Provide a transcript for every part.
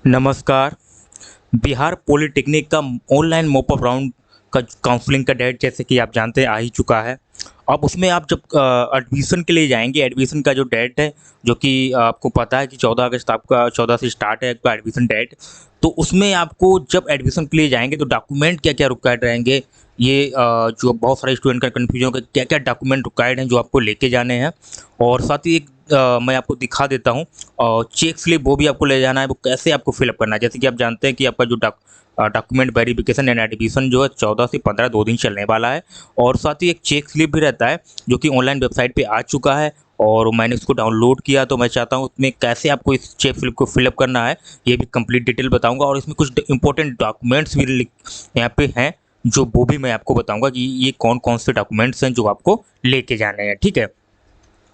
नमस्कार। बिहार पॉलिटेक्निक का online mop up round का काउंसलिंग का डेट जैसे कि आप जानते हैं आ ही चुका है। अब उसमें आप जब एडमिशन के लिए जाएंगे, एडमिशन का जो डेट है, जो कि आपको पता है कि 14 अगस्त आपका 14 से स्टार्ट है आपका एडमिशन डेट। तो उसमें आपको जब एडमिशन के लिए जाएंगे तो डॉक्यूमेंट क्या क्या रिक्वायर्ड रहेंगे, ये जो बहुत सारे स्टूडेंट का कन्फ्यूजन होगा क्या क्या डॉक्यूमेंट रिक्वायर्ड हैं जो आपको लेके जाने हैं। और साथ ही एक मैं आपको दिखा देता हूँ, और चेक स्लिप वो भी आपको ले जाना है, वो कैसे आपको फिलअप करना है। जैसे कि आप जानते हैं कि आपका जो डॉक्यूमेंट वेरिफिकेशन एंड एडमिशन जो है 14 से 15 2 दिन चलने वाला है। और साथ ही एक चेक स्लिप भी रहता है जो कि ऑनलाइन वेबसाइट पे आ चुका है, और मैंने उसको डाउनलोड किया। तो मैं चाहता हूँ उसमें कैसे आपको इस चेक स्लिप को फिलअप करना है, ये भी कंप्लीट डिटेल बताऊंगा। और इसमें कुछ इंपॉर्टेंट डॉक्यूमेंट्स भी यहाँ पे हैं, जो वो भी मैं आपको बताऊंगा कि ये कौन कौन से डॉक्यूमेंट्स हैं जो आपको लेके जाने हैं, ठीक है।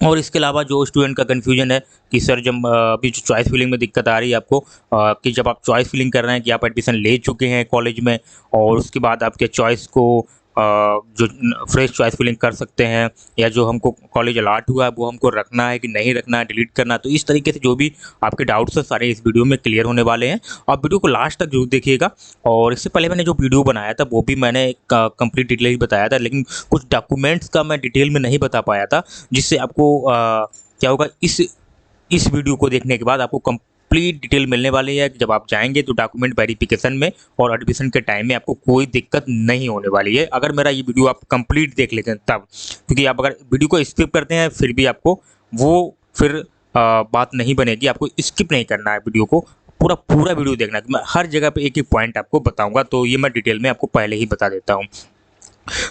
और इसके अलावा जो स्टूडेंट का कन्फ्यूजन है कि सर जब अभी जो चॉइस फिलिंग में दिक्कत आ रही है आपको, कि जब आप चॉइस फिलिंग कर रहे हैं कि आप एडमिशन ले चुके हैं कॉलेज में, और उसके बाद आपके चॉइस को जो फ्रेश चॉइस फिलिंग कर सकते हैं, या जो हमको कॉलेज अलाट हुआ है वो हमको रखना है कि नहीं रखना है, डिलीट करना है। तो इस तरीके से जो भी आपके डाउट्स हैं सारे इस वीडियो में क्लियर होने वाले हैं। आप वीडियो को लास्ट तक जरूर देखिएगा। और इससे पहले मैंने जो वीडियो बनाया था वो भी मैंने कंप्लीट डिटेल ही बताया था, लेकिन कुछ डॉक्यूमेंट्स का मैं डिटेल में नहीं बता पाया था, जिससे आपको क्या होगा, इस वीडियो को देखने के बाद आपको कंप्लीट डिटेल मिलने वाली है कि जब आप जाएंगे तो डॉक्यूमेंट वेरिफिकेशन में और एडमिशन के टाइम में आपको कोई दिक्कत नहीं होने वाली है, अगर मेरा ये वीडियो आप कंप्लीट देख लेते हैं तब। क्योंकि आप अगर वीडियो को स्किप करते हैं फिर भी आपको वो फिर बात नहीं बनेगी। आपको स्किप नहीं करना है वीडियो को, पूरा पूरा वीडियो देखना है। मैं हर जगह पे एक एक पॉइंट आपको बताऊंगा, तो ये मैं डिटेल में आपको पहले ही बता देता हूँ।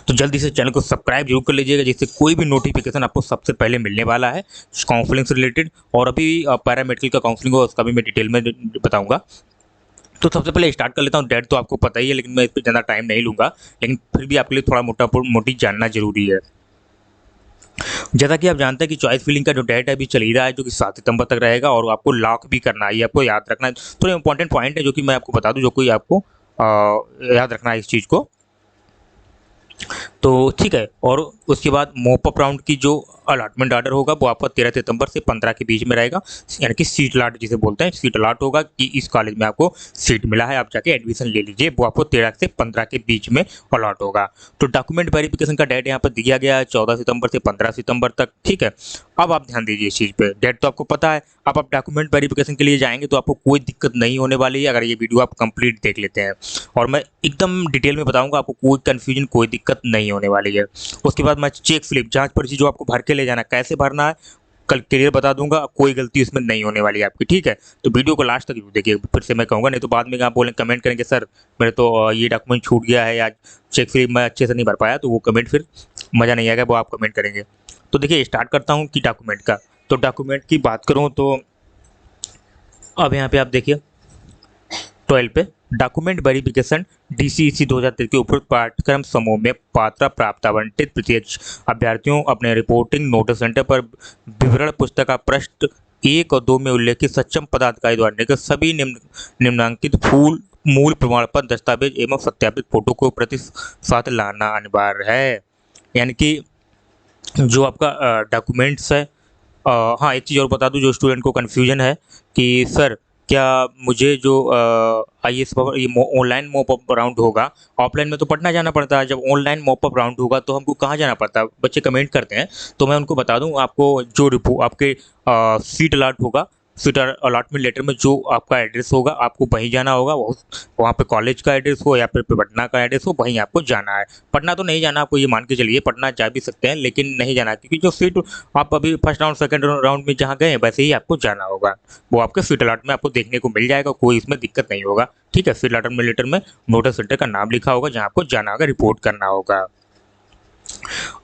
तो जल्दी से चैनल को सब्सक्राइब जरूर कर लीजिएगा, जिससे कोई भी नोटिफिकेशन आपको सबसे पहले मिलने वाला है काउंसलिंग से रिलेटेड। और अभी पैरामेडिकल का काउंसलिंग होगा उसका भी मैं डिटेल में बताऊंगा। तो सबसे पहले स्टार्ट कर लेता हूँ। डेट तो आपको पता ही है, लेकिन मैं इस पर ज़्यादा टाइम नहीं लूँगा, लेकिन फिर भी आपके लिए थोड़ा मोटी जानना जरूरी है। जैसा कि आप जानते हैं कि चॉइस फिलिंग का जो डेट है अभी चल ही रहा है, जो कि 7 सितंबर तक रहेगा, और आपको लॉक भी करना है, ये आपको याद रखना है। थोड़े इंपॉर्टेंट पॉइंट है जो कि मैं आपको बता दूं, जो कोई आपको याद रखना है इस चीज़ को। तो ठीक है। और उसके बाद मॉप अप राउंड की जो अलॉटमेंट ऑर्डर होगा वो आपका 13 सितंबर से 15 के बीच में रहेगा, यानी कि सीट अलाट जिसे बोलते हैं। सीट अलाट होगा कि इस कॉलेज में आपको सीट मिला है, आप जाके एडमिशन ले लीजिए, वो आपको 13 से 15 के बीच में अलॉट होगा। तो डॉक्यूमेंट वेरिफिकेशन का डेट यहाँ पर दिया गया है 14 सितंबर से 15 सितंबर तक, ठीक है। अब आप ध्यान दीजिए इस चीज़ पे, डेट तो आपको पता है। अब आप डॉक्यूमेंट वेरिफिकेशन के लिए जाएंगे तो आपको कोई दिक्कत नहीं होने वाली है, अगर ये वीडियो आप कंप्लीट देख लेते हैं। और मैं एकदम डिटेल में बताऊंगा, आपको कोई कन्फ्यूजन कोई दिक्कत नहीं होने वाली है। उसके बाद मैं चेक स्लिप जांच पर्ची जो आपको भर के ले जाना है, कैसे भरना है कल क्लियर बता दूंगा, कोई गलती उसमें नहीं होने वाली है आपकी, ठीक है। तो वीडियो को लास्ट तक देखिए, फिर से मैं कहूँगा, नहीं तो बाद में आप बोलें कमेंट करेंगे सर मेरे तो ये डॉक्यूमेंट छूट गया है, या चेक स्लिप मैं अच्छे से नहीं भर पाया, तो वो कमेंट फिर मज़ा नहीं आएगा, वो आप कमेंट करेंगे। तो देखिए स्टार्ट करता हूँ कि डॉक्यूमेंट का। तो डॉक्यूमेंट की बात करूँ तो अब यहाँ पे आप देखिए 12 पे डॉक्यूमेंट वेरिफिकेशन DCEC 2023 के उपयुक्त पाठ्यक्रम समूह में पात्र प्राप्त आवंटित प्रत्यक्ष अभ्यर्थियों अपने रिपोर्टिंग नोटिस सेंटर पर विवरण पुस्तक का पृष्ठ 1 और 2 में उल्लेखित सक्षम पदाधिकारी द्वारा निगत सभी निम्नांकित फूल मूल प्रमाण पत्र दस्तावेज एवं सत्यापित फोटो को प्रति साथ लाना अनिवार्य है। यानी कि जो आपका डॉक्यूमेंट्स है, हाँ एक चीज़ और बता दूं, जो स्टूडेंट को कन्फ्यूजन है कि सर क्या मुझे जो IAS ये ऑनलाइन मॉप अप राउंड होगा, ऑफलाइन में तो पटना जाना पड़ता है, जब ऑनलाइन मॉप अप राउंड होगा तो हमको कहाँ जाना पड़ता है, बच्चे कमेंट करते हैं। तो मैं उनको बता दूं, आपको जो रिपोर्ट आपके सीट अलाट होगा, सीट अलॉटमेंट लेटर में जो आपका एड्रेस होगा आपको वहीं जाना होगा। वहाँ पे कॉलेज का एड्रेस हो या फिर पटना का एड्रेस हो, वहीं आपको जाना है। पटना तो नहीं जाना आपको, ये मान के चलिए, पटना जा भी सकते हैं लेकिन नहीं जाना, क्योंकि जो सीट आप अभी फर्स्ट राउंड सेकंड राउंड में जहाँ गए वैसे ही आपको जाना होगा, वो आपके सीट अलॉट में आपको देखने को मिल जाएगा, कोई इसमें दिक्कत नहीं होगा, ठीक है। सीट अलॉटमेंट लेटर में नोटिस सेंटर का नाम लिखा होगा जहाँ आपको जाना होगा, रिपोर्ट करना होगा।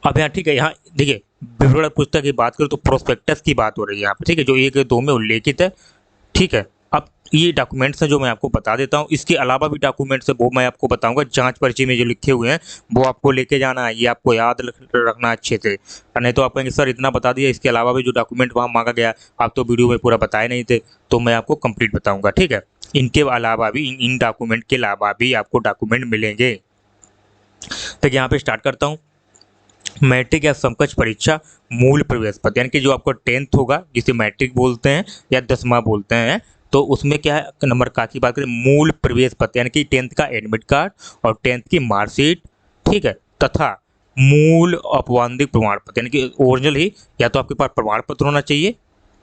अब यहाँ ठीक है, यहाँ देखिए विवरण पुस्तक की बात करें तो प्रोस्पेक्टस की बात हो रही है यहाँ पे, ठीक है, जो 1 2 में उल्लेखित है, ठीक है। अब ये डॉक्यूमेंट्स हैं जो मैं आपको बता देता हूँ, इसके अलावा भी डॉक्यूमेंट्स है वो मैं आपको बताऊंगा। जांच पर्ची में जो लिखे हुए हैं वो आपको लेके जाना है, ये आपको याद रखना अच्छे से, नहीं तो आप कहेंगे सर इतना बता दिया, इसके अलावा भी जो डॉक्यूमेंट वहाँ मांगा गया आप तो वीडियो में पूरा बताए नहीं थे। तो मैं आपको कंप्लीट बताऊंगा, ठीक है। इनके अलावा भी इन डॉक्यूमेंट के अलावा भी आपको डॉक्यूमेंट मिलेंगे। तो यहाँ पे स्टार्ट करता हूँ। मैट्रिक या समकक्ष परीक्षा मूल प्रवेश पत्र, यानी कि जो आपका 10th होगा जिसे मैट्रिक बोलते हैं या 10वां बोलते हैं, तो उसमें क्या है, नंबर का की बात करें, मूल प्रवेश पत्र यानी कि 10th का एडमिट कार्ड और 10th की मार्कशीट, ठीक है, तथा मूल औपबंधिक प्रमाण पत्र यानी कि ओरिजिनल ही, या तो आपके पास प्रमाण पत्र होना चाहिए,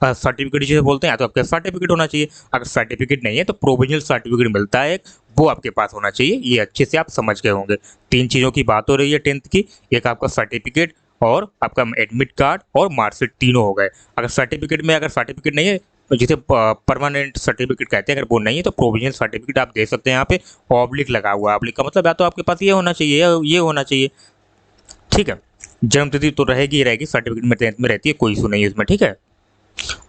सर्टिफिकेट जिसे बोलते हैं, या तो आपके सर्टिफिकेट होना चाहिए। अगर सर्टिफिकेट नहीं है तो प्रोविजनल सर्टिफिकेट मिलता है एक, वो आपके पास होना चाहिए। ये अच्छे से आप समझ गए होंगे। 3 चीज़ों की बात हो रही है 10th की, एक आपका सर्टिफिकेट और आपका एडमिट कार्ड और मार्कशीट, तीनों हो गए। अगर सर्टिफिकेट नहीं है, जिसे परमानेंट सर्टिफिकेट कहते हैं, अगर वो नहीं है तो प्रोविजनल सर्टिफिकेट आप दे सकते हैं। यहाँ पे ऑब्लिक लगा हुआ है, ऑब्लिक का मतलब या तो आपके पास ये होना चाहिए या ये होना चाहिए, ठीक है। जन्म तिथि तो रहेगी ही रहेगी, सर्टिफिकेट में 10th में रहती है, कोई इशू नहीं है इसमें, ठीक है।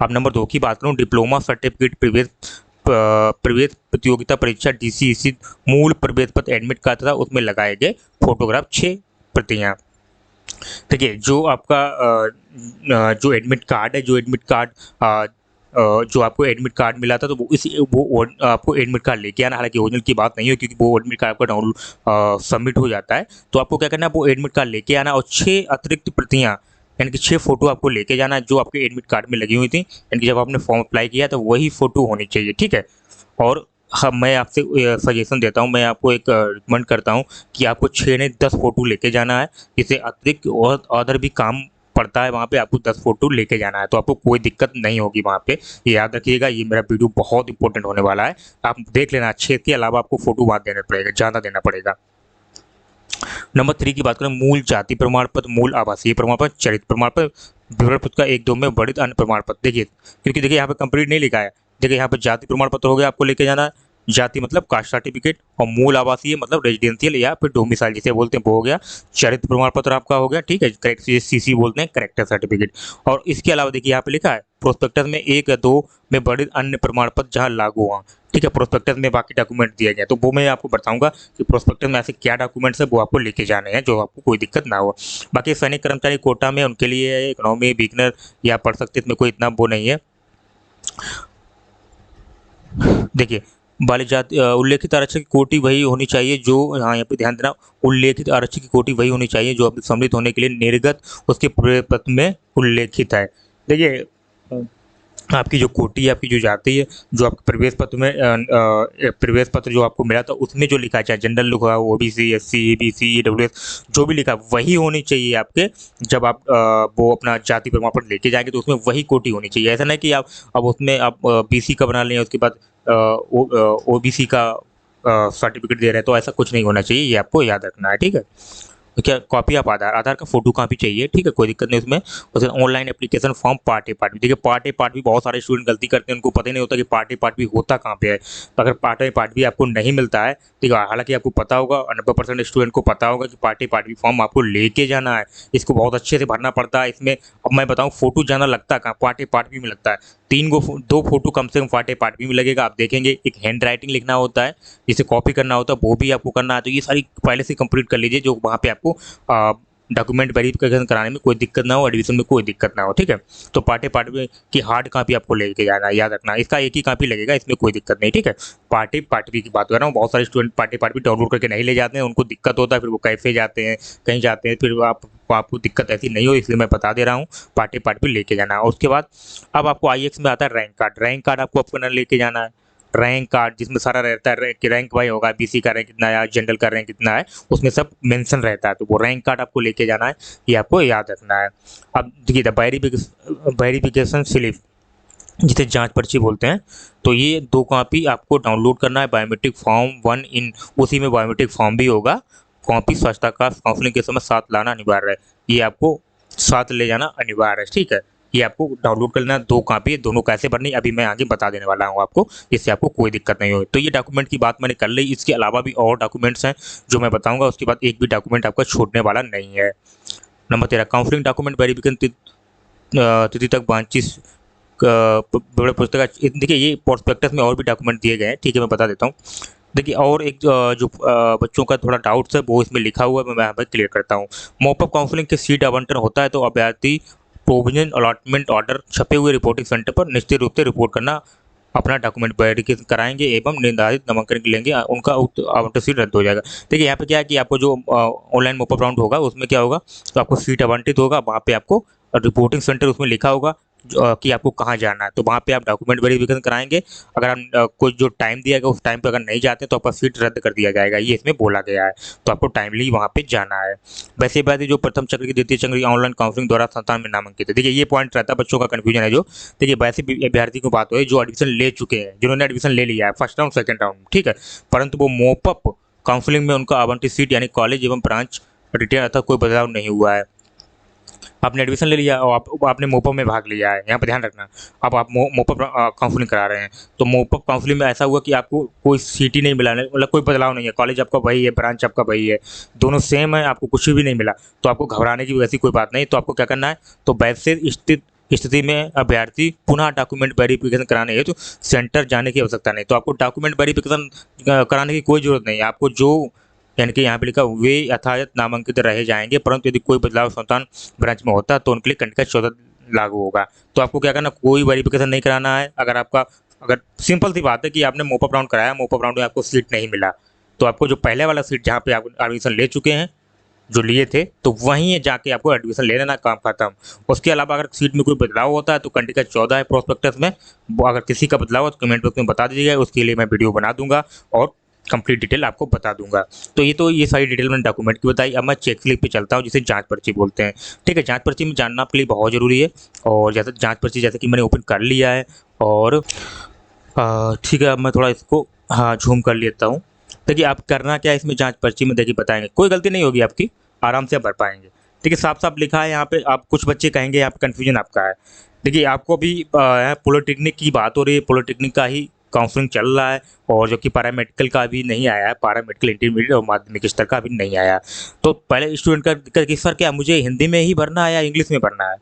अब नंबर 2 की बात करूँ, डिप्लोमा सर्टिफिकेट, प्रवेश प्रतियोगिता परीक्षा, DCEC, मूल प्रवेश पत्र, एडमिट कार्ड तथा उसमें लगाए गए फोटोग्राफ 6 प्रतियाँ। देखिए जो आपका जो एडमिट कार्ड है, जो आपको एडमिट कार्ड मिला था, तो वो आपको एडमिट कार्ड लेके आना। हालांकि ओरिजिनल की बात नहीं है क्योंकि वो एडमिट कार्ड आपका डाउनलोड सबमिट हो जाता है, तो आपको क्या करना है, वो एडमिट कार्ड लेके आना और 6 अतिरिक्त प्रतियाँ यानी कि 6 फोटो आपको लेके जाना है, जो आपके एडमिट कार्ड में लगी हुई थी, यानी कि जब आपने फॉर्म अप्लाई किया तो वही फोटो होनी चाहिए, ठीक है। और हाँ, मैं आपसे सजेशन देता हूँ, मैं आपको एक रिकमेंड करता हूँ कि आपको 6 नहीं 10 फोटो लेके जाना है। जिससे अतिरिक्त और अदर भी काम पड़ता है, वहाँ पे आपको 10 फोटो लेके जाना है, तो आपको कोई दिक्कत नहीं होगी वहाँ पे। ये याद रखिएगा, ये मेरा वीडियो बहुत इंपॉर्टेंट होने वाला है। आप देख लेना, 6 के अलावा आपको फोटो वहाँ देना पड़ेगा, ज़्यादा देना पड़ेगा। नंबर 3 की बात करें, मूल जाति प्रमाण पत्र, मूल आवासीय प्रमाण पत्र, चरित्र प्रमाण पत्र, विवरण पुस्तिका 1-2 में वर्णित अन्य प्रमाण पत्र। देखिए क्योंकि देखिए यहाँ पे कंप्लीट नहीं लिखा है। देखिए यहाँ पे जाति प्रमाण पत्र हो गया, आपको लेके जाना है, जाति मतलब कास्ट सर्टिफिकेट, और मूल आवासीय मतलब रेजिडेंशियल या फिर डोमिसाइल जिसे बोलते हैं वो हो गया। चरित्र प्रमाण पत्र आपका हो गया, ठीक है, करेक्ट CC बोलते हैं, करेक्टर सर्टिफिकेट। और इसके अलावा देखिए यहाँ पे लिखा है प्रोस्पेक्टस में 1 या 2 में वर्णित अन्य प्रमाण पत्र जहाँ लागू हुआ, ठीक है। प्रोस्पेक्टस में बाकी डॉक्यूमेंट दिए गए, तो वो मैं आपको बताऊंगा कि प्रोस्पेक्टस में ऐसे क्या डॉक्यूमेंट्स है, वो आपको लेके जाने हैं, जो आपको कोई दिक्कत ना हो। बाकी सैनिक कर्मचारी कोटा में उनके लिए इकोनॉमी बिगनर या पढ़ सकते, इसमें कोई इतना वो नहीं है। देखिए बालिक जाति उल्लेखित आरक्षण की कोटि वही होनी चाहिए जो, हाँ यहाँ पे ध्यान देना, उल्लेखित आरक्षण की कोटि वही होनी चाहिए जो अपने सम्मिलित होने के लिए निर्गत उसके प्रपत्र में उल्लेखित है। देखिए आपकी जो कोटि है, आपकी जो जाति है, जो आपके प्रवेश पत्र में प्रवेश पत्र जो आपको मिला था उसमें जो लिखा है, चाहे जनरल लिखा हो, OBC, SC, BC, EWS, जो भी लिखा वही होनी चाहिए आपके। जब आप वो अपना जाति प्रमाण पत्र लेके जाएंगे तो उसमें वही कोटि होनी चाहिए। ऐसा नहीं कि आप अब उसमें आप BC का बना लें, उसके बाद OBC का सर्टिफिकेट दे रहे हैं, तो ऐसा कुछ नहीं होना चाहिए, ये आपको याद रखना है, ठीक है। क्या कॉपी ऑफ आधार का फोटो कॉपी चाहिए, ठीक है, कोई दिक्कत नहीं उसमें। उसमें online application form part A part भी, देखिए पार्ट ए पार्ट भी बहुत सारे स्टूडेंट गलती करते हैं, उनको पता ही नहीं होता कि पार्ट ए पार्ट भी होता कहाँ पे है। तो अगर पार्ट ए पार्ट भी आपको नहीं मिलता है, ठीक है, हालांकि आपको पता होगा, 90% स्टूडेंट को पता होगा कि पार्ट ए पार्ट भी फॉर्म आपको लेके जाना है, इसको बहुत अच्छे से भरना पड़ता है। इसमें अब मैं बताऊँ फोटो ज़्यादा लगता है कहाँ, पार्ट ए पार्ट भी में लगता है। 2 फोटो कम से कम पार्ट ए पार्ट भी में लगेगा। आप देखेंगे एक हैंड राइटिंग लिखना होता है, जिसे कॉपी करना होता है, वो भी आपको करना है। तो ये सारी पहले से कंप्लीट कर लीजिए, जो वहाँ पे आपको डॉक्यूमेंट वेरिफिकेशन कराने में कोई दिक्कत ना हो, एडमिशन में कोई दिक्कत ना हो, ठीक है। तो पार्ट में की हार्ड कॉपी आपको लेके जाना है, याद रखना, इसका एक ही कॉपी लगेगा, इसमें कोई दिक्कत नहीं, ठीक है। पार्ट की बात कर रहा हूँ, बहुत सारे स्टूडेंट पार्ट डाउनलोड करके नहीं ले जाते हैं, उनको दिक्कत होता है, फिर वो कैफे जाते हैं, कहीं जाते हैं, फिर आपको दिक्कत ऐसी नहीं हो, इसलिए मैं बता दे रहा हूँ, पार्ट लेके जाना है। उसके बाद अब आपको IX में आता है रैंक कार्ड आपको अपना लेके जाना है। रैंक कार्ड जिसमें सारा रहता है कि रैंक वाई होगा, BC का रैंक कितना है, जनरल का रैंक कितना है, उसमें सब मेंशन रहता है, तो वो रैंक कार्ड आपको लेके जाना है, ये आपको याद रखना है। अब देखिए वेरिफिकेशन स्लिप जिसे जांच पर्ची बोलते हैं, तो ये 2 कॉपी आपको डाउनलोड करना है। बायोमेट्रिक फॉर्म 1 इन, उसी में बायोमेट्रिक फॉर्म भी होगा। कॉपी स्वच्छता का काउंसलिंग के समय साथ लाना अनिवार्य है, ये आपको साथ ले जाना अनिवार्य है, ठीक है। ये आपको डाउनलोड कर लेना, 2 कॉपी, दोनों कैसे भरनी अभी मैं आगे बता देने वाला हूँ आपको, जिससे आपको कोई दिक्कत नहीं हो। तो ये डॉक्यूमेंट की बात मैंने कर ली, इसके अलावा भी और डॉक्यूमेंट्स हैं जो मैं बताऊंगा, उसके बाद एक भी डॉक्यूमेंट आपका छूटने वाला नहीं है। नंबर 13 काउंसलिंग डॉक्यूमेंट वेरिफिकेशन तिथि तक वांछित बड़े पुस्तक। देखिए ये प्रोस्पेक्टस में और भी डॉक्यूमेंट दिए गए हैं, ठीक है, मैं बता देता हूँ। देखिए और एक जो बच्चों का थोड़ा डाउट्स है वो इसमें लिखा हुआ है, मैं यहाँ पर क्लियर करता हूँ। मॉपअप काउंसलिंग के सीट आवंटन होता है तो अभ्यर्थी प्रोविजन अलॉटमेंट ऑर्डर छपे हुए रिपोर्टिंग सेंटर पर निश्चित रूप से रिपोर्ट करना, अपना डॉक्यूमेंट वेरिफिकेशन कराएंगे एवं निर्धारित नामांकन लेंगे, उनका आवंटन सीट रद्द हो जाएगा। देखिए यहाँ पे क्या है कि आपको जो ऑनलाइन मॉपअप राउंड होगा उसमें क्या होगा, तो आपको सीट आवंटित होगा, वहाँ पे आपको रिपोर्टिंग सेंटर उसमें लिखा होगा, कि आपको कहाँ जाना है, तो वहाँ पे आप डॉक्यूमेंट वेरिफिकेशन कराएंगे। अगर आप कोई जो टाइम दिया गया उस टाइम पे अगर नहीं जाते तो आपका सीट रद्द कर दिया जाएगा, ये इसमें बोला गया है। तो आपको टाइमली वहाँ पे जाना है। वैसे बात है जो प्रथम चक्र की द्वितीय चक्र की ऑनलाइन काउंसलिंग द्वारा संस्थान में नामांकित है, देखिए ये पॉइंट रहता है बच्चों का कन्फ्यूजन है जो। देखिए वैसे भी अभ्यर्थी की बात हो जो एडमिशन ले चुके हैं, जिन्होंने एडमिशन ले लिया है फर्स्ट राउंड सेकंड राउंड, ठीक है, परंतु वो मोपअप काउंसलिंग में उनका आवंटित सीट यानी कॉलेज एवं ब्रांच रिटेन अर्थात कोई बदलाव नहीं हुआ है। आपने एडमिशन ले लिया और आपने मोपअप में भाग लिया है, यहाँ पे ध्यान रखना। अब आप मोपअप काउंसलिंग करा रहे हैं, तो मोपअप काउंसलिंग में ऐसा हुआ कि आपको कोई सीट ही नहीं मिला, मतलब कोई बदलाव नहीं है, कॉलेज आपका वही है, ब्रांच आपका वही है, दोनों सेम है, आपको कुछ भी नहीं मिला, तो आपको घबराने की वैसी कोई बात नहीं। तो आपको क्या करना है, तो वैसे स्थिति में अभ्यर्थी पुनः डॉक्यूमेंट वेरिफिकेशन कराने है तो सेंटर जाने की आवश्यकता नहीं। तो आपको डॉक्यूमेंट वेरिफिकेशन कराने की कोई जरूरत नहीं है। आपको जो यानी कि यहाँ पे लिखा वे यथायथ नामांकित रहे जाएंगे, परंतु यदि कोई बदलाव संस्थान ब्रांच में होता है तो उनके लिए कंडिका 14 लागू होगा। तो आपको क्या करना, कोई वेरिफिकेशन नहीं कराना है। अगर सिंपल सी बात है कि आपने मोपअप राउंड कराया, मोपअप राउंड में आपको सीट नहीं मिला, तो आपको जो पहले वाला सीट जहाँ पे आप एडमिशन ले चुके हैं, जो लिए थे, तो वहीं जाके आपको एडमिशन ले लेना, काम खत्म। उसके अलावा अगर सीट में कोई बदलाव होता है तो कंडिका 14 है प्रोस्पेक्टस में, वो अगर किसी का बदलाव हो तो कमेंट बॉक्स में बता दीजिएगा, उसके लिए मैं वीडियो बना दूंगा और कंप्लीट डिटेल आपको बता दूंगा। तो ये सारी डिटेल मैंने डॉक्यूमेंट की बताई। अब मैं चेक स्लिप पे चलता हूँ जिसे जांच पर्ची बोलते हैं, ठीक है। जांच पर्ची में जानना आपके लिए बहुत ज़रूरी है। और जैसे जांच पर्ची जैसे कि मैंने ओपन कर लिया है और ठीक है, अब मैं थोड़ा इसको हाँ झूम कर लेता हूँ। देखिए आप करना क्या है इसमें जांच पर्ची में, देखिए बताएंगे, कोई गलती नहीं होगी आपकी, आराम से आप भर पाएंगे। ठीक है, साफ साफ लिखा है यहाँ पे। आप कुछ बच्चे कहेंगे यहाँ पे कन्फ्यूजन आपका है। देखिए आपको भी पॉलिटेक्निक की बात हो रही है, पॉलिटेक्निक का ही काउंसलिंग चल रहा है, और जो कि पैरामेडिकल का भी नहीं आया है, पैरामेडिकल इंटरमीडिएट और माध्यमिक स्तर का भी नहीं आया। तो पहले स्टूडेंट का दिक्कत कि सर क्या मुझे हिंदी में ही भरना है या इंग्लिश में भरना है।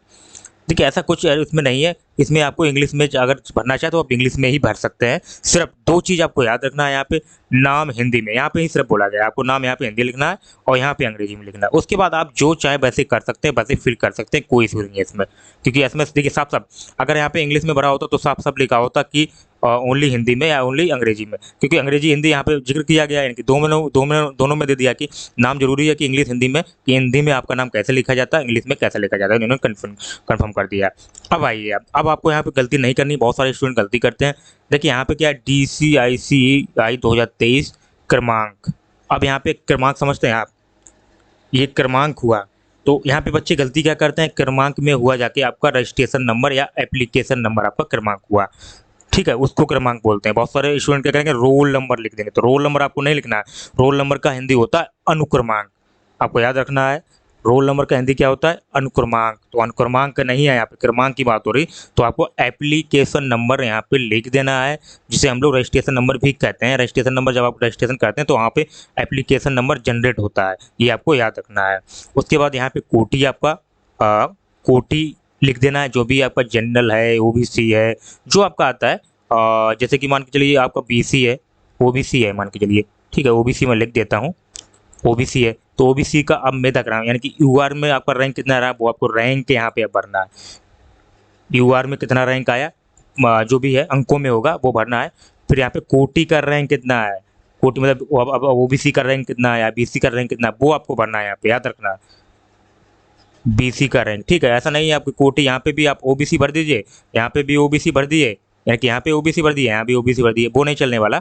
देखिए ऐसा कुछ इसमें नहीं है, इसमें आपको इंग्लिश में अगर भरना चाहे तो आप इंग्लिश में ही भर सकते हैं। सिर्फ दो चीज़ आपको याद रखना है यहाँ पे, नाम हिंदी में, यहाँ पे ही सिर्फ बोला गया है आपको नाम यहाँ पे हिंदी लिखना है और यहाँ पे अंग्रेजी में लिखना है। उसके बाद आप जो चाहे वैसे कर सकते हैं, वैसे फिल कर सकते हैं, कोई इशू नहीं है इसमें। क्योंकि इसमें देखिए साफ साफ अगर यहाँ पे इंग्लिश में भरा होता तो साफ साफ लिखा होता कि ओनली हिंदी में या ओनली अंग्रेजी में, क्योंकि अंग्रेजी हिंदी यहाँ पे जिक्र किया गया है, यानी कि दोनों में दे दिया कि नाम जरूरी है कि इंग्लिश हिंदी में, कि हिंदी में आपका नाम कैसे लिखा जाता है, इंग्लिश में कैसे लिखा जाता है, इन्होंने कन्फर्म कर दिया। अब आइए, अब आपको यहाँ पे गलती नहीं करनी, बहुत सारे स्टूडेंट गलती करते हैं। देखिए यहाँ पे क्या है, DCICI 2023 क्रमांक। अब यहाँ पे क्रमांक समझते हैं आप, ये क्रमांक हुआ। तो यहाँ पे बच्चे गलती क्या करते हैं, क्रमांक में हुआ जाके आपका रजिस्ट्रेशन नंबर या एप्लीकेशन नंबर आपका क्रमांक हुआ, ठीक है, उसको क्रमांक बोलते हैं। बहुत सारे स्टूडेंट क्या करेंगे, रोल नंबर लिख देंगे, तो रोल नंबर आपको नहीं लिखना है। रोल नंबर का हिंदी होता है अनुक्रमांक, आपको याद रखना है। रोल नंबर का हिंदी क्या होता है, अनुक्रमांक। तो अनुक्रमांक नहीं है, यहाँ पे क्रमांक की बात हो रही, तो आपको एप्लीकेशन नंबर यहाँ पे लिख देना है, जिसे हम लोग रजिस्ट्रेशन नंबर भी कहते हैं। रजिस्ट्रेशन नंबर जब आप रजिस्ट्रेशन करते हैं तो वहाँ पे एप्लीकेशन नंबर जनरेट होता है, ये आपको याद रखना है। उसके बाद यहाँ पे कोटी आपका कोटी लिख देना है, जो भी आपका जनरल है, OBC है, जो आपका आता है। जैसे कि मान के चलिए आपका BC है, OBC है मान के चलिए, ठीक है, OBC में लिख देता हूँ, OBC है, तो OBC का अब मैं देख रहा हूँ, यानी कि UR में आपका रैंक कितना रहा, वो आपको रैंक यहाँ पे अब भरना है। UR में कितना रैंक आया, जो भी है अंकों में होगा वो भरना है। फिर यहाँ पे कोटी का रैंक कितना है, कोटी मतलब अब OBC का रैंक कितना है, BC का रैंक कितना है, वो आपको भरना है, यहाँ पे याद रखना, BC का रैंक, ठीक है। ऐसा नहीं है आपकी कोटी, यहाँ पे भी आप OBC भर दीजिए, यहाँ पे भी OBC भर दिए, यानी कि यहाँ पे OBC भर दिए, यहाँ भी OBC भर दिए, वो नहीं चलने वाला।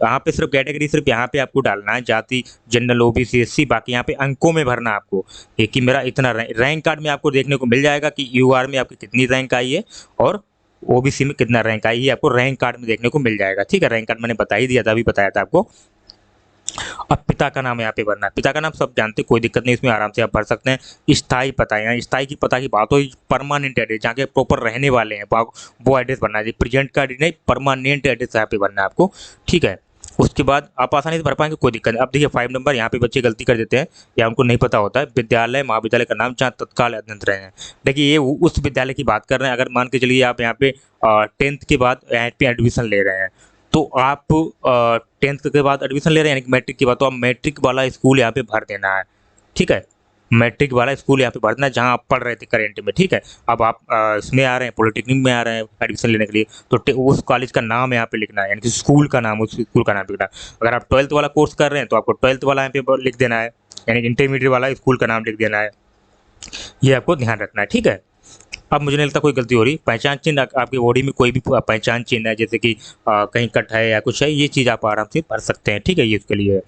यहाँ पे सिर्फ कैटेगरी सिर्फ यहाँ पे आपको डालना है, जाति, जनरल, OBC, SC, बाकी यहाँ पे अंकों में भरना है आपको, ये कि मेरा इतना रैंक कार्ड में आपको देखने को मिल जाएगा कि UR में आपकी कितनी रैंक आई है और OBC में कितना रैंक आई है, आपको रैंक कार्ड में देखने को मिल जाएगा, ठीक है। रैंक कार्ड मैंने बता ही दिया था, अभी बताया था आपको। अब पिता का नाम यहाँ पे भरना है, पिता का नाम सब जानते हैं, कोई दिक्कत नहीं, इसमें आराम से आप भर सकते हैं। स्थायी पता, यहाँ स्थायी की पता की बात हो, परमानेंट एड्रेस जहाँ के प्रॉपर रहने वाले हैं वो एड्रेस भरना है, प्रेजेंट का नहीं, परमानेंट एड्रेस यहाँ पे भरना है आपको, ठीक है। उसके बाद आप आसानी से भर पाएंगे, कोई दिक्कत नहीं। अब देखिए 5 नंबर, यहाँ पे बच्चे गलती कर देते हैं या उनको नहीं पता होता है, विद्यालय महाविद्यालय का नाम जहाँ तत्काल अध्ययनरत रहे हैं। देखिए ये उस विद्यालय की बात कर रहे हैं। अगर मान के चलिए आप यहाँ पे 10th के बाद यहाँ पे एडमिशन ले रहे हैं, तो आप 10th के बाद एडमिशन ले रहे हैं यानी कि मैट्रिक के बाद, तो आप मैट्रिक वाला स्कूल यहाँ पे भर देना है, ठीक है। मैट्रिक वाला स्कूल यहाँ पे भरना है जहाँ आप पढ़ रहे थे करेंट में, ठीक है। अब आप इसमें आ रहे हैं, पॉलिटेक्निक में आ रहे हैं एडमिशन लेने के लिए, तो उस कॉलेज का नाम यहाँ पे लिखना है, यानी कि स्कूल का नाम, उस स्कूल का नाम लिखना है। अगर आप 12th वाला कोर्स कर रहे हैं तो आपको 12th वाला यहाँ पे लिख देना है, यानी कि इंटरमीडिएट वाला स्कूल का नाम लिख देना है, ये आपको ध्यान रखना है, ठीक है। अब मुझे नहीं लगता कोई गलती हो रही। पहचान चिन्ह आपकी बॉडी में कोई भी पहचान चिन्ह है, जैसे कि कहीं कट है या कुछ है, ये चीज़ आप आराम से भर सकते हैं, ठीक है, ये उसके लिए है।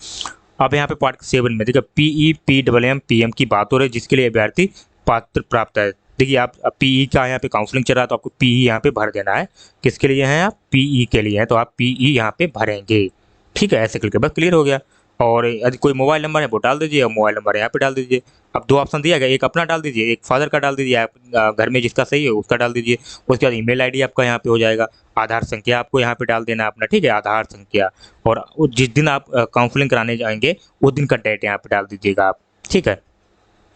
अब यहाँ पे पार्ट 7 में देखिए पीई PWM PM की बात हो रही है, जिसके लिए अभ्यर्थी पात्र प्राप्त है। देखिए आप पीई का यहाँ पे काउंसलिंग चल रहा है, तो आपको पीई यहाँ पे भर देना है। किसके लिए है? आप पीई के लिए हैं, तो आप पीई यहाँ पे भरेंगे, ठीक है, ऐसे करके बस क्लियर हो गया। और यदि कोई मोबाइल नंबर है वो डाल दीजिए, और मोबाइल नंबर यहाँ पे डाल दीजिए। अब 2 ऑप्शन दिया गया, एक अपना डाल दीजिए, एक फादर का डाल दीजिए, आप घर में जिसका सही है उसका डाल दीजिए। उसके बाद ईमेल आईडी आपका यहाँ पे हो जाएगा। आधार संख्या आपको यहाँ पे डाल देना है अपना, ठीक है, आधार संख्या। और जिस दिन आप काउंसलिंग कराने जाएंगे उस दिन का डेट यहाँ पे डाल दीजिएगा आप, ठीक है,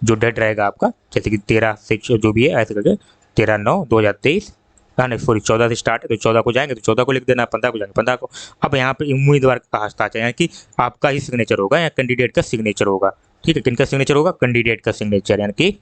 जो डेट रहेगा आपका, जैसे कि 13 से जो भी है ऐसे करके 13/9/2023, हाँ नहीं सॉरी 14 से स्टार्ट है, तो 14 को जाएंगे तो 14 को लिख देना, 15 को जाएंगे 15 को। अब यहाँ पे उम्मीदवार का हस्ताक्षर, यानी कि आपका ही सिग्नेचर होगा या कैंडिडेट का सिग्नेचर होगा, ठीक है, किनका सिग्नेचर होगा? कैंडिडेट का सिग्नेचर, यानी कि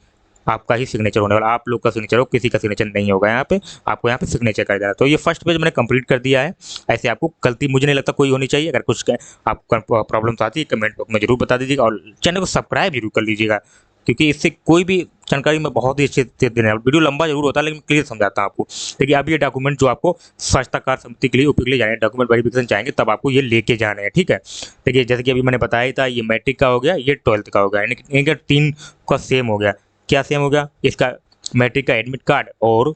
आपका ही सिग्नेचर होने वाला, आप लोग का सिग्नेचर हो, किसी का सिग्नेचर नहीं होगा यहाँ पे, आपको यहाँ पे सिग्नेचर कर देना। तो ये फर्स्ट पेज मैंने कंप्लीट कर दिया है। ऐसे आपको गलती मुझे नहीं लगता कोई होनी चाहिए। अगर कुछ आपको प्रॉब्लम्स आती है कमेंट बॉक्स में जरूर बता दीजिएगा, और चैनल को सब्सक्राइब जरूर कर लीजिएगा, क्योंकि इससे कोई भी जानकारी मैं बहुत ही अच्छे से देने वाला। वीडियो लंबा जरूर होता है लेकिन क्लियर समझाता हूँ आपको। देखिए अब ये डॉक्यूमेंट जो आपको स्वच्छता कार्य समिति के लिए उपयोग के लिए जाने, डॉक्यूमेंट वेरिफिकेशन चाहेंगे तब आपको ये लेके जाने हैं, ठीक है। देखिए जैसे कि अभी मैंने बताया ही था, ये मैट्रिक का हो गया, ये 12th का हो गया, यानी कि इनका 3 का सेम हो गया। क्या सेम हो गया? इसका मैट्रिक का एडमिट कार्ड और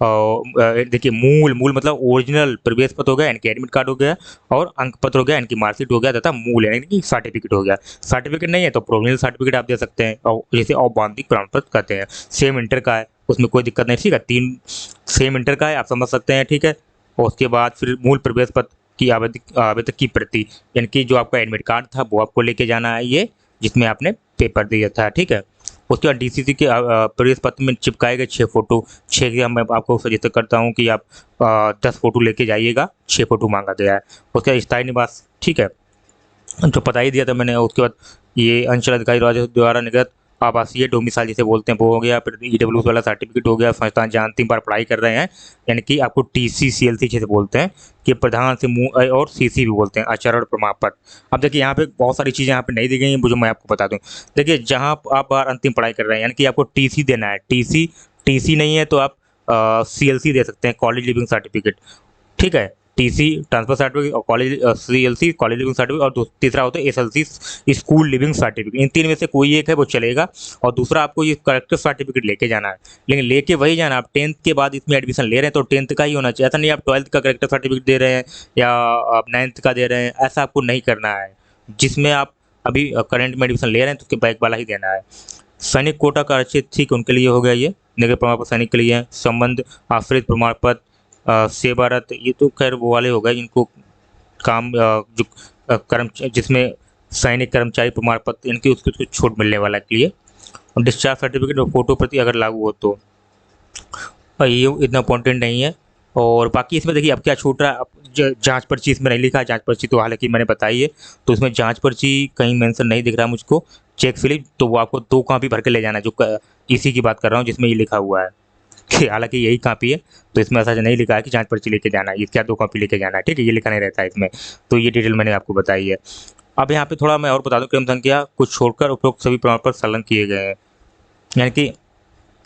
देखिए मूल मतलब ओरिजिनल प्रवेश पत्र हो गया, यानी कि एडमिट कार्ड हो गया, और अंक पत्र हो गया, यानी कि मार्कशीट हो गया, तथा मूल यानी कि सर्टिफिकेट हो गया। सर्टिफिकेट नहीं है तो प्रोविजनल सर्टिफिकेट आप दे सकते हैं, और जैसे औपबंधिक प्रमाण पत्र कहते हैं। सेम इंटर का है, उसमें कोई दिक्कत नहीं, ठीक है, 3 सेम इंटर का है, आप समझ सकते हैं, ठीक है। और उसके बाद फिर मूल प्रवेश पत्र की आवेदक की प्रति, यानी कि जो आपका एडमिट कार्ड था वो आपको लेके जाना है, ये जिसमें आपने पेपर दिया था, ठीक है। उसके बाद डीसीसी के प्रवेश पत्र में चिपकाए गए 6 फोटो, 6 की मैं आपको सजेस्ट करता हूँ कि आप 10 फोटो लेके जाइएगा, 6 फोटो मांगा गया है। उसके बाद स्थायी निवास, ठीक है, जो पता ही दिया था मैंने। उसके बाद ये अंचल अधिकारी राजस्व द्वारा निर्गत आवासीय डोमिसाइल जिसे बोलते हैं वो हो गया। फिर ईडब्ल्यूएस वाला सर्टिफिकेट हो गया, संस्थान जहाँ अंतिम बार पढ़ाई कर रहे हैं, यानी कि आपको टीसी CLC जिसे बोलते हैं, कि प्रधान से और सीसी भी बोलते हैं, आचरण प्रमाण पत्र। अब देखिए यहाँ पे बहुत सारी चीज़ें यहाँ पे नहीं दी गई हैं, जो मैं आपको बता दूँ। देखिए जहाँ आप बाहर अंतिम पढ़ाई कर रहे हैं, यानी कि आपको टीसी देना है, टीसी नहीं है तो आप CLC दे सकते हैं, कॉलेज लिविंग सर्टिफिकेट, ठीक है। टीसी ट्रांसफर सर्टिफिकेट, और college CLC college leaving certificate, और तीसरा होता है SLC स्कूल लिविंग सर्टिफिकेट। इन 3 में से कोई एक है वो चलेगा, और दूसरा आपको ये करेक्टर सर्टिफिकेट लेके जाना है। लेकिन लेके वही जाना, आप 10th के बाद इसमें एडमिशन ले रहे हैं तो 10th का ही होना चाहिए। ऐसा नहीं आप 12th का करेक्टर सर्टिफिकेट दे रहे हैं या आप 9th का दे रहे हैं, ऐसा आपको नहीं करना है। जिसमें आप अभी करंट में एडमिशन ले रहे हैं तो उसके बैक वाला ही देना है। सैनिक कोटा का आरक्षित, ठीक, उनके लिए हो गया ये निगम प्रमाण पत्र, सैनिक के लिए है। संबंध आश्रित प्रमाण पत्र, सेवारत, ये तो खैर वो वाले हो गए जिनको काम जो कर्म जिसमें सैनिक कर्मचारी प्रमाण पत्र, इनकी उसको छूट मिलने वाला के लिए। और डिस्चार्ज सर्टिफिकेट और फोटो प्रति अगर लागू हो तो ये इतना इम्पोर्टेंट नहीं है। और बाकी इसमें देखिए अब क्या छूट रहा है, अब जांच पर्ची इसमें नहीं लिखा है। जांच पर्ची तो हालांकि मैंने बताई है, तो इसमें जांच पर्ची कहीं मेंशन नहीं दिख रहा मुझको। चेक स्लिप तो वो आपको 2 कॉपी भर के ले जाना है, जो इसी की बात कर रहा हूँ जिसमें ये लिखा हुआ है कि हालांकि यही कॉपी है, तो इसमें ऐसा नहीं लिखा है कि जांच पर्ची लेके जाना है, ये क्या 2 कॉपी लेके जाना है, ठीक है, ये लिखा नहीं रहता है इसमें। तो ये डिटेल मैंने आपको बताई है। अब यहाँ पे थोड़ा मैं और बता दूँ, क्रम संख्या कुछ छोड़कर उपरोक्त सभी प्रमाण पत्र संलग्न किए गए हैं, यानी कि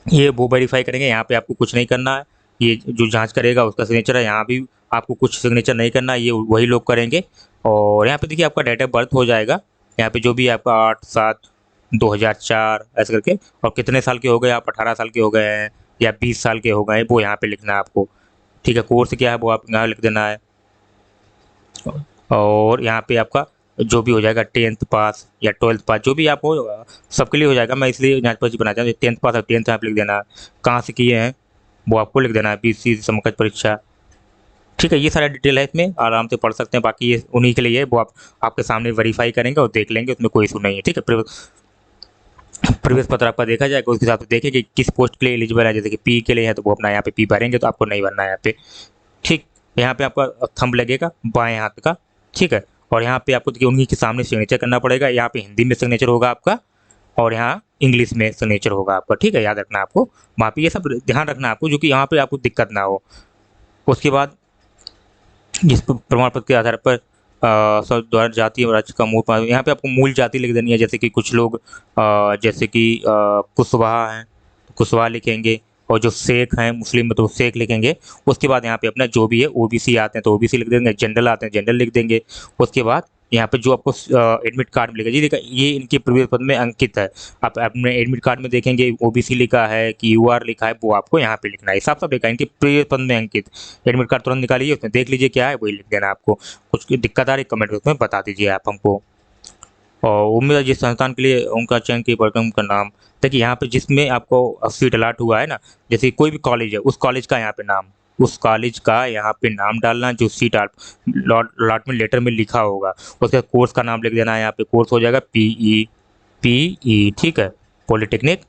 ये वो वेरीफाई करेंगे, यहाँ पे आपको कुछ नहीं करना है। ये जो जांच करेगा उसका सिग्नेचर है, यहाँ भी आपको कुछ सिग्नेचर नहीं करना है, ये वही लोग करेंगे। और यहाँ पे देखिए आपका डेट ऑफ बर्थ हो जाएगा, यहाँ पे जो भी आपका 8/7/2004 ऐसे करके, और कितने साल के हो गए आप, 18 साल के हो गए हैं या 20 साल के हो गए, वो यहाँ पे लिखना है आपको, ठीक है। कोर्स क्या है वो आप यहाँ लिख देना है। और यहाँ पे आपका जो भी हो जाएगा 10th पास या 12th पास, जो भी आप हो सबके लिए हो जाएगा। मैं इसलिए जांच पर्ची बनाता हूँ, 10th पास है 10th आप लिख देना है, कहाँ से किए हैं वो आपको लिख देना है, BC समकक्ष परीक्षा, ठीक है। ये सारा डिटेल है, इसमें आराम से पढ़ सकते हैं। बाकी ये उन्हीं के लिए है, वो आपके सामने वेरीफाई करेंगे और देख लेंगे, उसमें कोई इशू नहीं है, ठीक है। प्रवेश पत्र आपका देखा जाएगा, उसके हिसाब से देखें कि किस पोस्ट के लिए एलिजिबल है। जैसे कि पी के लिए है तो वो अपना यहाँ पे पी भरेंगे, तो आपको नहीं भरना है यहाँ पे, ठीक। यहाँ पे आपका थंब लगेगा बाएं हाथ का, ठीक है। और यहाँ पे आपको देखिए उन्हीं के सामने सिग्नेचर करना पड़ेगा। यहाँ पे हिंदी में सिग्नेचर होगा आपका, और यहाँ इंग्लिश में सिग्नेचर होगा आपका, ठीक है, याद रखना आपको। वहाँ पे ये सब ध्यान रखना आपको, जो कि यहाँ पे आपको दिक्कत ना हो। उसके बाद जिस प्रमाण पत्र के आधार पर सब द्वारा जाति और राज्य का मूल, यहाँ पे आपको मूल जाति लिख देनी है। जैसे कि कुछ लोग जैसे कि कुशवाहा हैं, कुशवाहा लिखेंगे। और जो शेख हैं मुस्लिम में तो शेख लिखेंगे। उसके बाद यहाँ पे अपना जो भी है ओबीसी आते हैं तो ओबीसी लिख देंगे, जनरल आते हैं जनरल लिख देंगे। उसके बाद यहाँ पे जो आपको एडमिट कार्ड मिलेगा जी, देखा ये इनके प्रीवियस पद में अंकित है। आप अपने एडमिट कार्ड में देखेंगे ओबीसी लिखा है कि यूआर लिखा है, वो आपको यहाँ पे लिखना है, साफ साफ लिखा है इनके प्रीवियस पद में अंकित। एडमिट कार्ड तुरंत निकालिए, उसमें देख लीजिए क्या है वही लिख देना। आपको कुछ दिक्कत आ रही कमेंट बॉक्स में बता दीजिए आप हमको। और उम्मीद है जिस संस्थान के लिए उनका चयन की परिक्रम का नाम, देखिए यहाँ पे जिसमें आपको सीट अलाट हुआ है ना, जैसे कोई भी कॉलेज है उस कॉलेज का यहाँ पे नाम, उस कॉलेज का यहाँ पे नाम डालना जो सीट अलॉटमेंट लेटर में लिखा होगा। उसके कोर्स का नाम लिख देना है, यहाँ पे कोर्स हो जाएगा पीई, ठीक है, पॉलिटेक्निक।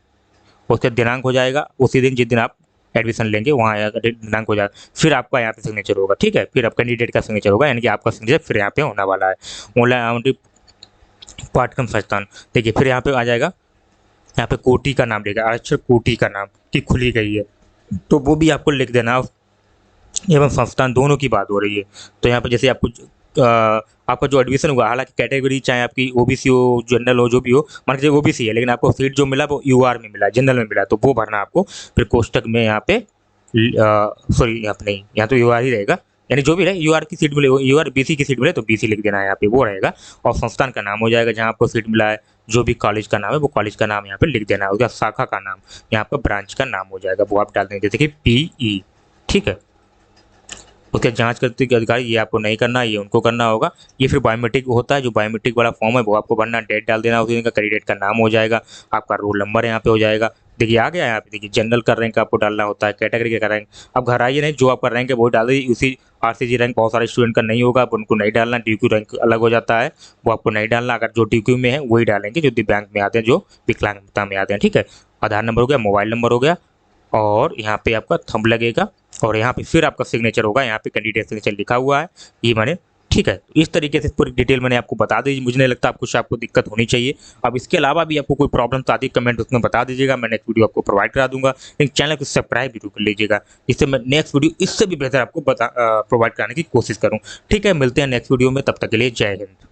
उसका दिनांक हो जाएगा उसी दिन जिस दिन आप एडमिशन लेंगे वहाँ दिनांक हो जाएगा। फिर आपका यहाँ पे सिग्नेचर होगा, ठीक है, फिर आप कैंडिडेट का सिग्नेचर होगा, यानी कि आपका सिग्नेचर फिर यहाँ पे होने वाला है। ऑनलाइन पाठ्यक्रम संस्थान, देखिए फिर यहाँ पे आ जाएगा, यहाँ पे कोटि का नाम लेगा, आरक्षण कोटि का नाम की खुली गई है तो वो भी आपको लिख देना। एवं संस्थान दोनों की बात हो रही है तो यहाँ पे जैसे आपको आपका जो एडमिशन हुआ, हालांकि कैटेगरी चाहे आपकी ओबीसी हो जनरल हो जो भी हो, मान लीजिए ओबीसी है लेकिन आपको सीट जो मिला वो यूआर में मिला, जनरल में मिला, तो वो भरना आपको फिर कोष्टक में यहाँ पे सॉरी यहाँ पे नहीं, यहाँ तो यूआर ही रहेगा, यानी जो भी रहे यूआर की सीट मिले, यूआर बीसी की सीट मिले तो बीसी लिख देना है यहाँ पे, वो रहेगा। और संस्थान का नाम हो जाएगा जहाँ आपको सीट मिला है, जो भी कॉलेज का नाम है वो कॉलेज का नाम यहाँ पे लिख देना है। उसका शाखा का नाम यहाँ पर ब्रांच का नाम हो जाएगा, वो आप डाल देंगे जैसे कि पीई, ठीक है। उसके जांच करते के अधिकारी ये आपको नहीं करना, ये उनको करना होगा। ये फिर बायोमेट्रिक होता है, जो बायोमेट्रिक वाला फॉर्म है वो आपको भरना, डेट डाल देना, उसी दिन का कैंडिडेट का नाम हो जाएगा, आपका रोल नंबर यहाँ पे हो जाएगा। देखिए आ गया यहाँ पे, देखिए जनरल का रैंक आपको डालना होता है, कैटेगरी का रैंक अब घर आइए नहीं, जो आपका रैंक है वो डाल दीजिए। उसी आरसीजी रैंक बहुत सारे स्टूडेंट का नहीं होगा, उनको नहीं डालना। डीक्यू रैंक अलग हो जाता है, वो आपको नहीं डालना। अगर जो डीक्यू में है वही डालेंगे जो दिव्यांग में आते हैं, जो विकलांगता में आते हैं, ठीक है। आधार नंबर हो गया, मोबाइल नंबर हो गया, और यहाँ पे आपका थंब लगेगा, और यहाँ पे फिर आपका सिग्नेचर होगा, यहाँ पे कैंडिडेट सिग्नेचर लिखा हुआ है ये मैंने, ठीक है। इस तरीके से पूरी डिटेल मैंने आपको बता दी, मुझे नहीं लगता कुछ आपको दिक्कत होनी चाहिए। अब इसके अलावा भी आपको कोई प्रॉब्लम तो आती है कमेंट उसमें बता दीजिएगा, मैं नेक्स्ट वीडियो आपको प्रोवाइड करा दूंगा। लेकिन चैनल को सब्सक्राइब भी कर लीजिएगा, इससे मैं नेक्स्ट वीडियो इससे भी बेहतर आपको प्रोवाइड कराने की कोशिश करूँ, ठीक है। मिलते हैं नेक्स्ट वीडियो में, तब तक के लिए जय हिंद।